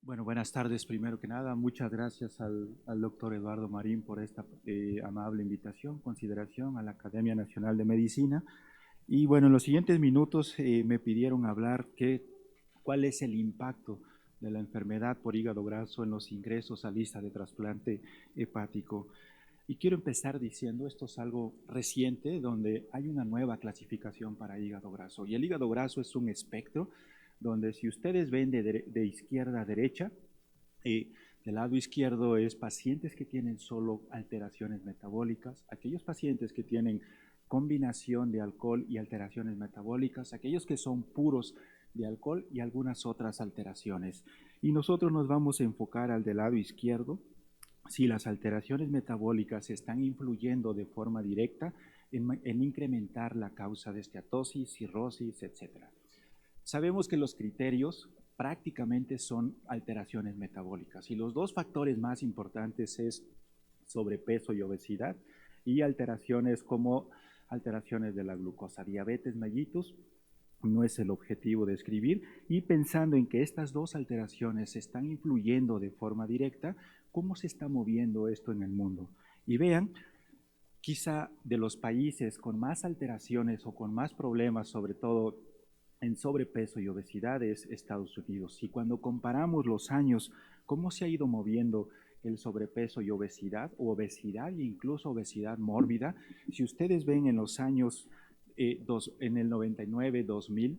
Bueno, buenas tardes primero que nada. Muchas gracias al doctor Eduardo Marín por esta amable invitación, consideración a la Academia Nacional de Medicina. Y bueno, en los siguientes minutos me pidieron hablar cuál es el impacto de la enfermedad por hígado graso en los ingresos a lista de trasplante hepático. Y quiero empezar diciendo, esto es algo reciente, donde hay una nueva clasificación para hígado graso. Y el hígado graso es un espectro donde si ustedes ven de izquierda a derecha, del lado izquierdo es pacientes que tienen solo alteraciones metabólicas, aquellos pacientes que tienen combinación de alcohol y alteraciones metabólicas, aquellos que son puros de alcohol y algunas otras alteraciones. Y nosotros nos vamos a enfocar al del lado izquierdo, si las alteraciones metabólicas están influyendo de forma directa en incrementar la causa de esteatosis, cirrosis, etc. Sabemos que los criterios prácticamente son alteraciones metabólicas y los dos factores más importantes es sobrepeso y obesidad y alteraciones como alteraciones de la glucosa, diabetes mellitus. No es el objetivo de escribir, y pensando en que estas dos alteraciones están influyendo de forma directa, ¿cómo se está moviendo esto en el mundo? Y vean, quizá de los países con más alteraciones o con más problemas, sobre todo en sobrepeso y obesidad, es Estados Unidos. Y cuando comparamos los años, cómo se ha ido moviendo el sobrepeso y obesidad, o obesidad e incluso obesidad mórbida, si ustedes ven en los años en el 99-2000,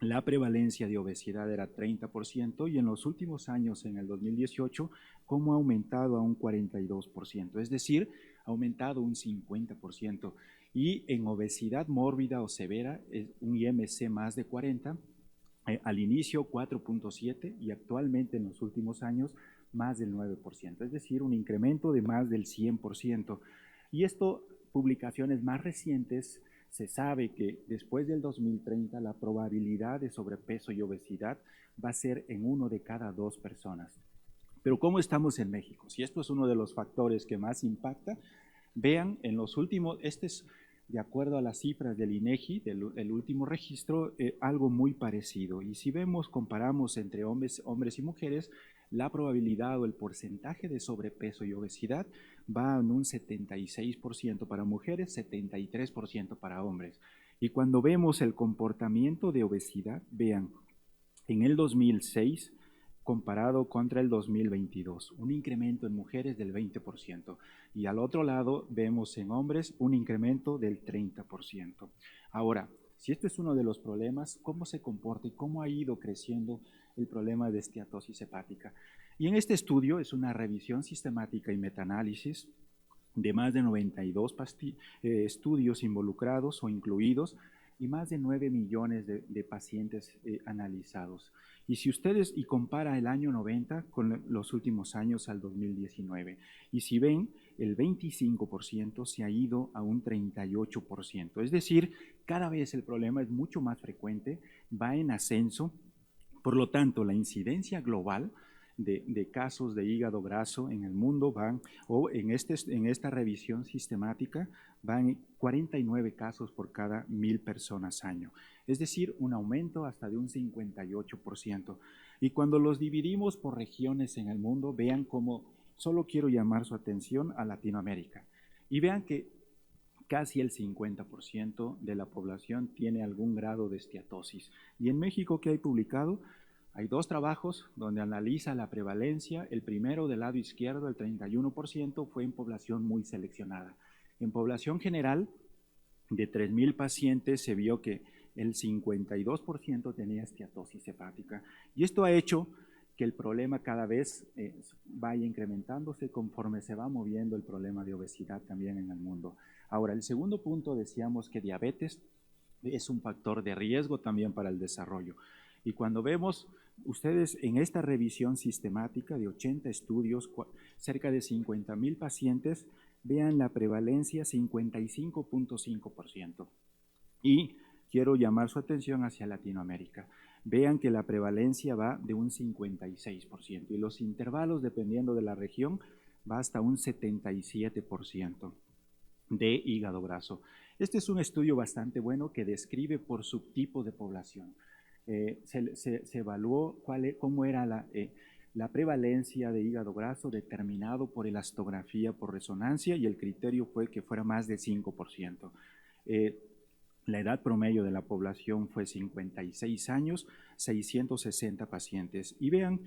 la prevalencia de obesidad era 30% y en los últimos años, en el 2018, cómo ha aumentado a un 42%, es decir, ha aumentado un 50%. Y en obesidad mórbida o severa, un IMC más de 40, al inicio 4.7 y actualmente en los últimos años más del 9%, es decir, un incremento de más del 100%. Y esto, publicaciones más recientes, se sabe que después del 2030 la probabilidad de sobrepeso y obesidad va a ser en 1 de cada 2 personas. Pero ¿cómo estamos en México? Si esto es uno de los factores que más impacta, vean en los últimos, este es de acuerdo a las cifras del INEGI, del último registro, algo muy parecido. Y si vemos, comparamos entre hombres y mujeres, la probabilidad o el porcentaje de sobrepeso y obesidad va en un 76% para mujeres, 73% para hombres. Y cuando vemos el comportamiento de obesidad, vean, en el 2006, comparado contra el 2022, un incremento en mujeres del 20%. Y al otro lado vemos en hombres un incremento del 30%. Ahora, si este es uno de los problemas, ¿cómo se comporta y cómo ha ido creciendo el problema de esteatosis hepática? Y en este estudio es una revisión sistemática y metaanálisis de más de 92 estudios involucrados o incluidos y más de 9 millones de pacientes analizados. Y si ustedes, y compara el año 90 con los últimos años al 2019, y si ven, el 25% se ha ido a un 38%. Es decir, cada vez el problema es mucho más frecuente, va en ascenso. Por lo tanto, la incidencia global de casos de hígado graso en el mundo van, o en esta revisión sistemática, van 49 casos por cada 1000 personas año. Es decir, un aumento hasta de un 58%. Y cuando los dividimos por regiones en el mundo, vean cómo, solo quiero llamar su atención a Latinoamérica. Y vean que casi el 50% de la población tiene algún grado de esteatosis. Y en México, ¿qué hay publicado? Hay 2 trabajos donde analiza la prevalencia. El primero, del lado izquierdo, el 31%, fue en población muy seleccionada. En población general, de 3,000 pacientes, se vio que el 52% tenía esteatosis hepática. Y esto ha hecho que el problema cada vez vaya incrementándose conforme se va moviendo el problema de obesidad también en el mundo. Ahora, el segundo punto, decíamos que diabetes es un factor de riesgo también para el desarrollo. Y cuando vemos ustedes en esta revisión sistemática de 80 estudios, cerca de 50,000 pacientes, vean la prevalencia 55.5%. Y quiero llamar su atención hacia Latinoamérica. Vean que la prevalencia va de un 56% y los intervalos, dependiendo de la región, va hasta un 77% de hígado graso. Este es un estudio bastante bueno que describe por subtipo de población. Se evaluó cómo era la prevalencia de hígado graso determinado por elastografía por resonancia y el criterio fue que fuera más de 5%. La edad promedio de la población fue 56 años, 660 pacientes. Y vean,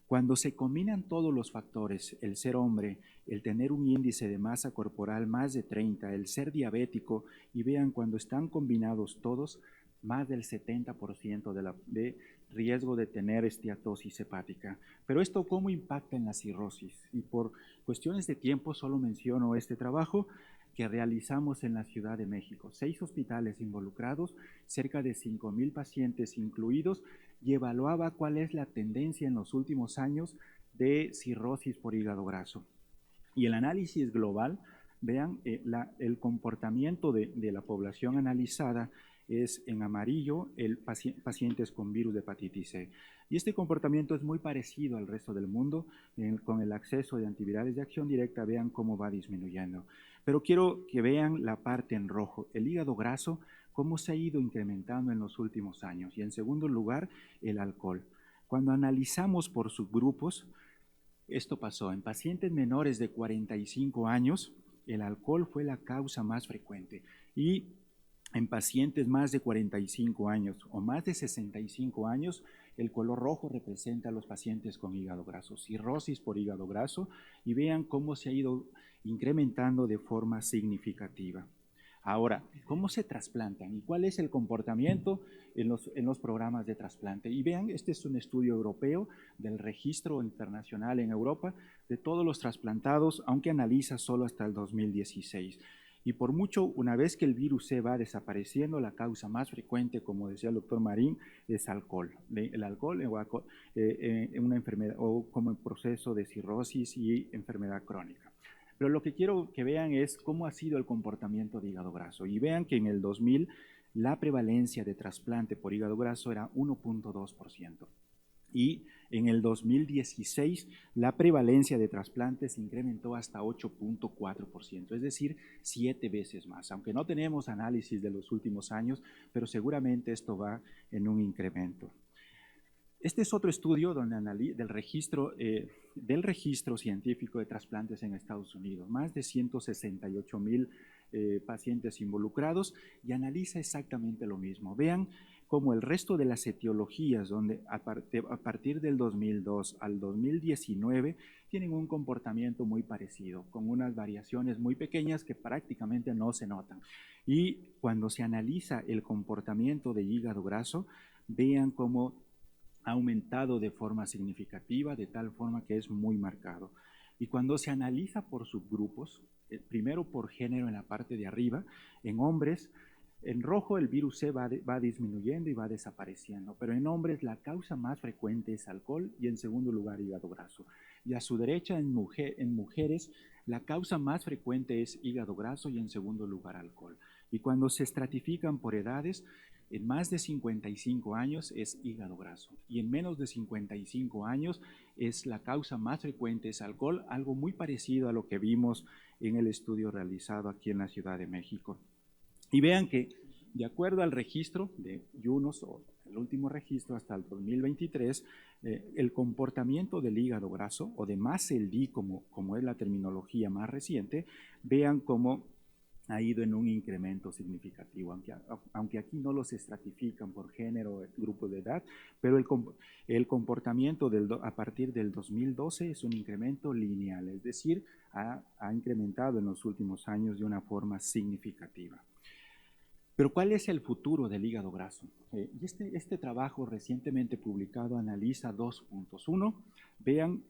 cuando se combinan todos los factores, el ser hombre, el tener un índice de masa corporal más de 30, el ser diabético, y vean, cuando están combinados todos, más del 70% de riesgo de tener esteatosis hepática. Pero esto, ¿cómo impacta en la cirrosis? Y por cuestiones de tiempo solo menciono este trabajo que realizamos en la Ciudad de México. 6 hospitales involucrados, cerca de 5,000 pacientes incluidos, y evaluaba cuál es la tendencia en los últimos años de cirrosis por hígado graso. Y el análisis global, vean, el comportamiento de la población analizada es en amarillo pacientes con virus de hepatitis C. Y este comportamiento es muy parecido al resto del mundo. Con el acceso de antivirales de acción directa, vean cómo va disminuyendo. Pero quiero que vean la parte en rojo, el hígado graso, cómo se ha ido incrementando en los últimos años. Y en segundo lugar, el alcohol. Cuando analizamos por subgrupos, esto pasó en pacientes menores de 45 años, el alcohol fue la causa más frecuente. Y en pacientes más de 45 años o más de 65 años, el color rojo representa a los pacientes con hígado graso, cirrosis por hígado graso, y vean cómo se ha ido incrementando de forma significativa. Ahora, ¿cómo se trasplantan y cuál es el comportamiento en los programas de trasplante? Y vean, este es un estudio europeo del registro internacional en Europa de todos los trasplantados, aunque analiza solo hasta el 2016. Y por mucho, una vez que el virus C va desapareciendo, la causa más frecuente, como decía el doctor Marín, es alcohol. El alcohol en una enfermedad o como en proceso de cirrosis y enfermedad crónica. Pero lo que quiero que vean es cómo ha sido el comportamiento de hígado graso. Y vean que en el 2000 la prevalencia de trasplante por hígado graso era 1.2%. Y en el 2016 la prevalencia de trasplantes se incrementó hasta 8.4%, es decir, 7 veces más. Aunque no tenemos análisis de los últimos años, pero seguramente esto va en un incremento. Este es otro estudio donde del registro científico de trasplantes en Estados Unidos, más de 168,000 pacientes involucrados, y analiza exactamente lo mismo. Vean cómo el resto de las etiologías, donde a partir del 2002 al 2019 tienen un comportamiento muy parecido, con unas variaciones muy pequeñas que prácticamente no se notan. Y cuando se analiza el comportamiento de hígado graso, vean cómo ha aumentado de forma significativa, de tal forma que es muy marcado. Y cuando se analiza por subgrupos, primero por género en la parte de arriba, en hombres, en rojo el virus C va disminuyendo y va desapareciendo, pero en hombres la causa más frecuente es alcohol y en segundo lugar hígado graso. Y a su derecha en mujeres la causa más frecuente es hígado graso y en segundo lugar alcohol. Y cuando se estratifican por edades, en más de 55 años es hígado graso y en menos de 55 años es la causa más frecuente es alcohol, algo muy parecido a lo que vimos en el estudio realizado aquí en la Ciudad de México. Y vean que de acuerdo al registro de Yunus, o el último registro hasta el 2023, el comportamiento del hígado graso o de MASLD, como es la terminología más reciente, vean cómo ha ido en un incremento significativo, aunque aquí no los estratifican por género, grupo de edad, pero el comportamiento a partir del 2012 es un incremento lineal, es decir, ha incrementado en los últimos años de una forma significativa. Pero ¿cuál es el futuro del hígado graso? Y este trabajo recientemente publicado analiza 2 puntos. Uno, vean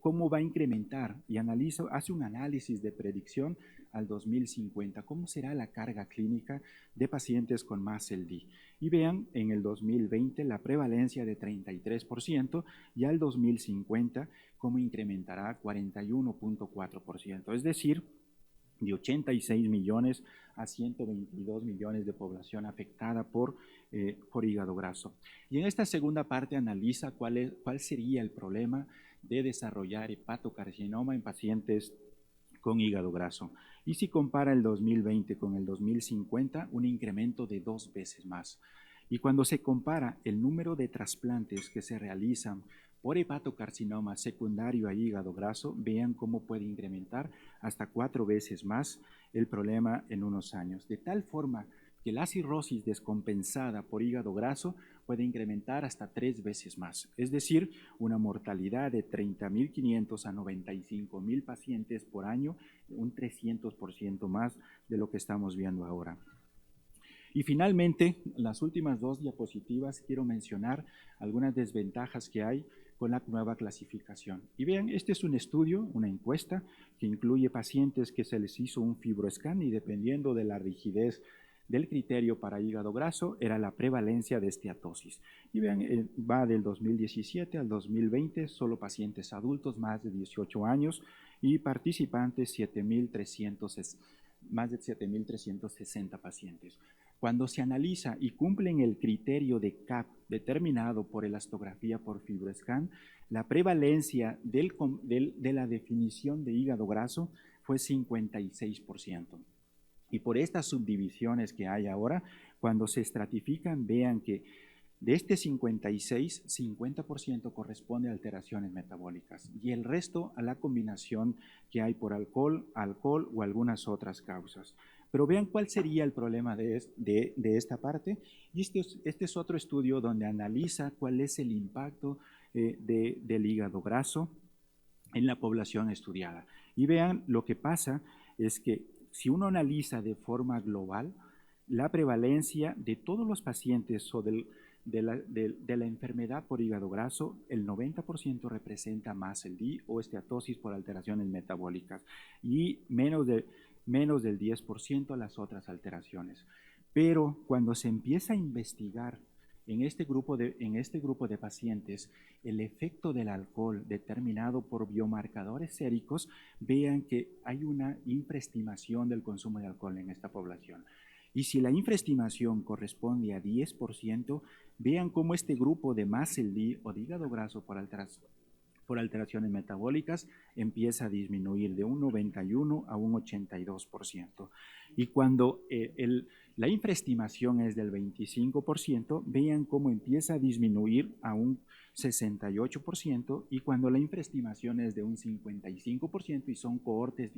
cómo va a incrementar y hace un análisis de predicción al 2050, cómo será la carga clínica de pacientes con MASLD. Y vean en el 2020 la prevalencia de 33% y al 2050 cómo incrementará 41.4%, es decir, de 86 millones a 122 millones de población afectada por hígado graso. Y en esta segunda parte analiza cuál sería el problema de desarrollar hepatocarcinoma en pacientes con hígado graso. Y si compara el 2020 con el 2050, un incremento de 2 veces más. Y cuando se compara el número de trasplantes que se realizan por hepatocarcinoma secundario a hígado graso, vean cómo puede incrementar hasta 4 veces más el problema en unos años. De tal forma que la cirrosis descompensada por hígado graso puede incrementar hasta 3 veces más. Es decir, una mortalidad de 30.500 a 95.000 pacientes por año, un 300% más de lo que estamos viendo ahora. Y finalmente, las últimas 2 diapositivas, quiero mencionar algunas desventajas que hay con la nueva clasificación. Y vean, este es un estudio, una encuesta, que incluye pacientes que se les hizo un fibroscan y dependiendo de la rigidez del criterio para hígado graso, era la prevalencia de esteatosis. Y vean, va del 2017 al 2020, solo pacientes adultos, más de 18 años, y participantes, más de 7.360 pacientes. Cuando se analiza y cumplen el criterio de CAP determinado por elastografía por fibroscan, la prevalencia de la definición de hígado graso fue 56%. Y por estas subdivisiones que hay ahora, cuando se estratifican, vean que de este 56, 50% corresponde a alteraciones metabólicas y el resto a la combinación que hay por alcohol o algunas otras causas. Pero vean cuál sería el problema de esta parte. Y este es otro estudio donde analiza cuál es el impacto del hígado graso en la población estudiada. Y vean, lo que pasa es que si uno analiza de forma global, la prevalencia de todos los pacientes o de la enfermedad por hígado graso, el 90% representa mast cell o esteatosis por alteraciones metabólicas y menos del 10% las otras alteraciones. Pero cuando se empieza a investigar en este grupo de pacientes el efecto del alcohol determinado por biomarcadores séricos, vean que hay una infraestimación del consumo de alcohol en esta población. Y si la infraestimación corresponde a 10%, vean cómo este grupo de mast cell o de hígado graso por alteraciones metabólicas empieza a disminuir de un 91 a un 82%. Y cuando la infraestimación es del 25%, vean cómo empieza a disminuir a un 68%, y cuando la infraestimación es de un 55% y son cohortes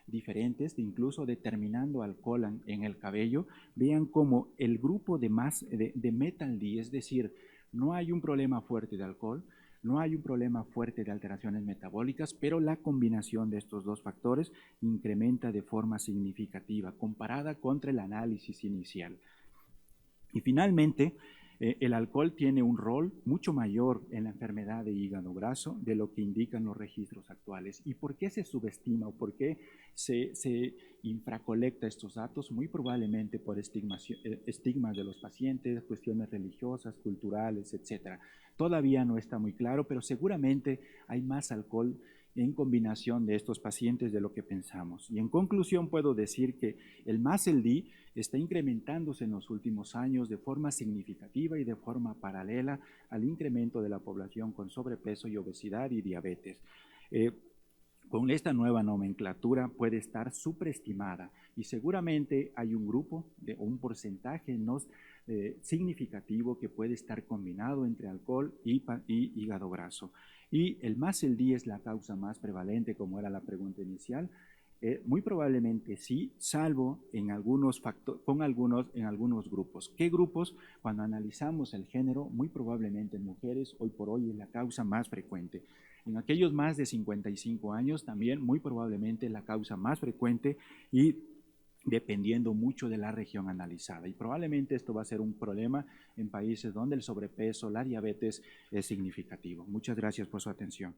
diferentes, incluso determinando alcohol en el cabello, vean cómo el grupo de metal D, es decir, no hay un problema fuerte de alcohol, no hay un problema fuerte de alteraciones metabólicas, pero la combinación de estos dos factores incrementa de forma significativa comparada contra el análisis inicial. Y finalmente, el alcohol tiene un rol mucho mayor en la enfermedad de hígado graso de lo que indican los registros actuales. ¿Y por qué se subestima o por qué se infracolecta estos datos? Muy probablemente por estigmas de los pacientes, cuestiones religiosas, culturales, etc. Todavía no está muy claro, pero seguramente hay más alcohol en combinación de estos pacientes de lo que pensamos. Y en conclusión puedo decir que el mast cell está incrementándose en los últimos años de forma significativa y de forma paralela al incremento de la población con sobrepeso y obesidad y diabetes. Con esta nueva nomenclatura puede estar superestimada y seguramente hay un grupo o un porcentaje no significativo que puede estar combinado entre alcohol y hígado graso. Y el mast cell es la causa más prevalente, como era la pregunta inicial. Muy probablemente sí, salvo en algunos grupos. ¿Qué grupos? Cuando analizamos el género, muy probablemente en mujeres, hoy por hoy es la causa más frecuente. En aquellos más de 55 años, también muy probablemente la causa más frecuente y dependiendo mucho de la región analizada. Y probablemente esto va a ser un problema en países donde el sobrepeso, la diabetes es significativo. Muchas gracias por su atención.